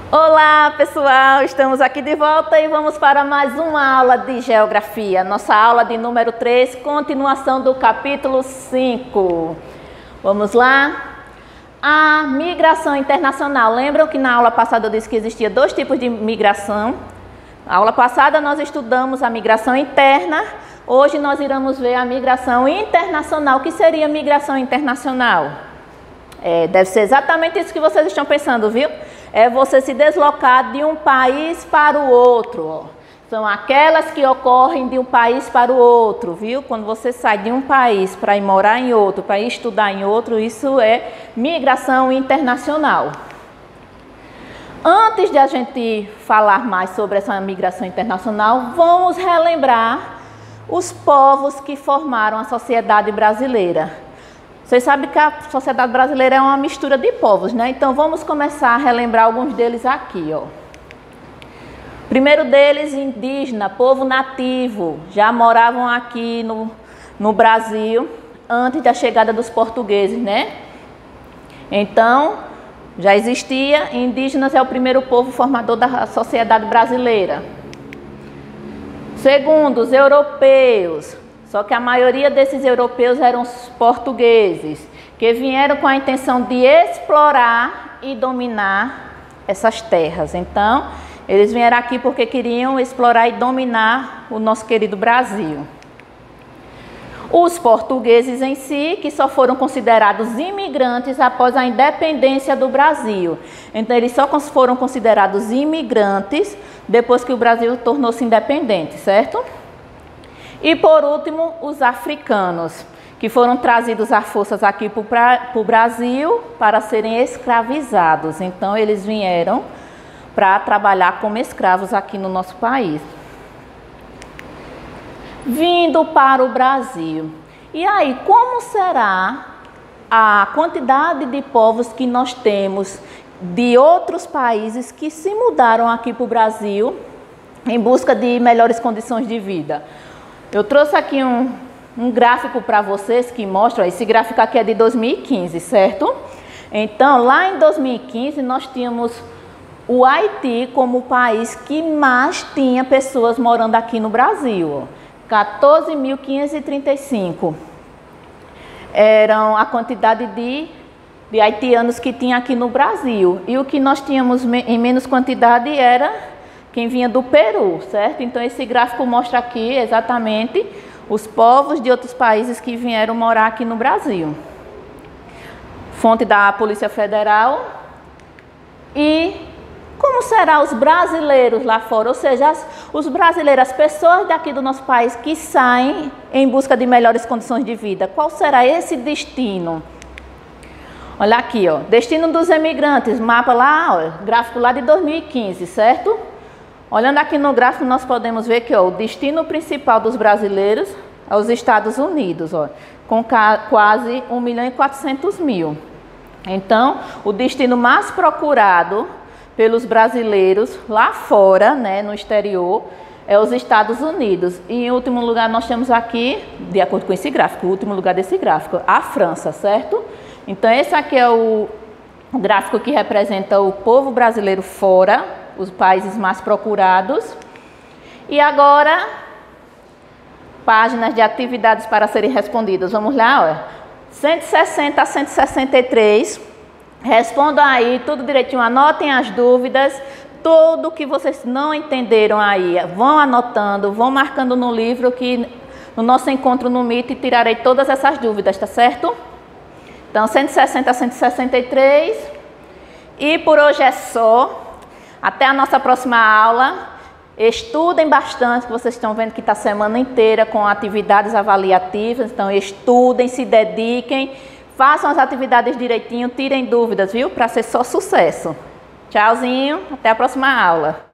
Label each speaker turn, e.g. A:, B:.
A: Olá pessoal, estamos aqui de volta e vamos para mais uma aula de Geografia. Nossa aula de número 3, continuação do capítulo 5. Vamos lá? A migração internacional. Lembram que na aula passada eu disse que existia dois tipos de migração? Na aula passada nós estudamos a migração interna. Hoje nós iremos ver a migração internacional. O que seria a migração internacional? Deve ser exatamente isso que vocês estão pensando, viu? É você se deslocar de um país para o outro. São aquelas que ocorrem de um país para o outro, viu? Quando você sai de um país para ir morar em outro, para ir estudar em outro, isso é migração internacional. Antes de a gente falar mais sobre essa migração internacional, vamos relembrar os povos que formaram a sociedade brasileira. Vocês sabem que a sociedade brasileira é uma mistura de povos, né? Então vamos começar a relembrar alguns deles aqui, ó. Primeiro deles, indígena, povo nativo, já moravam aqui no Brasil antes da chegada dos portugueses, né? Então, já existia, indígenas é o primeiro povo formador da sociedade brasileira. Segundo, os europeus. Só que a maioria desses europeus eram os portugueses, que vieram com a intenção de explorar e dominar essas terras. Então, eles vieram aqui porque queriam explorar e dominar o nosso querido Brasil. Os portugueses em si, que só foram considerados imigrantes após a independência do Brasil. Então, eles só foram considerados imigrantes depois que o Brasil tornou-se independente, certo? E por último, os africanos, que foram trazidos a forças aqui para o Brasil para serem escravizados. Então, eles vieram para trabalhar como escravos aqui no nosso país. Vindo para o Brasil. E aí, como será a quantidade de povos que nós temos de outros países que se mudaram aqui para o Brasil em busca de melhores condições de vida? Eu trouxe aqui um gráfico para vocês que mostra, esse gráfico aqui é de 2015, certo? Então, lá em 2015, nós tínhamos o Haiti como o país que mais tinha pessoas morando aqui no Brasil. 14.535 eram a quantidade de haitianos que tinha aqui no Brasil. E o que nós tínhamos em menos quantidade era quem vinha do Peru, certo? Então, esse gráfico mostra aqui exatamente os povos de outros países que vieram morar aqui no Brasil. Fonte da Polícia Federal. E como serão os brasileiros lá fora? Ou seja, os brasileiros, as pessoas daqui do nosso país que saem em busca de melhores condições de vida. Qual será esse destino? Olha aqui, ó. Destino dos emigrantes. Mapa lá, ó, gráfico lá de 2015, certo? Olhando aqui no gráfico, nós podemos ver que ó, o destino principal dos brasileiros é os Estados Unidos, ó, com quase 1.400.000. Então, o destino mais procurado pelos brasileiros lá fora, né, no exterior, é os Estados Unidos. E em último lugar, nós temos aqui, de acordo com esse gráfico, o último lugar desse gráfico, a França, certo? Então, esse aqui é o gráfico que representa o povo brasileiro fora, os países mais procurados. E agora, páginas de atividades para serem respondidas. Vamos lá, ó. 160 a 163. Respondam aí tudo direitinho, anotem as dúvidas, tudo que vocês não entenderam aí. Vão anotando, vão marcando no livro que no nosso encontro no Meet tirarei todas essas dúvidas, tá certo? Então, 160 a 163. E por hoje é só. Até a nossa próxima aula. Estudem bastante, que vocês estão vendo que está a semana inteira com atividades avaliativas. Então, estudem, se dediquem, façam as atividades direitinho, tirem dúvidas, viu? Para ser só sucesso. Tchauzinho, até a próxima aula.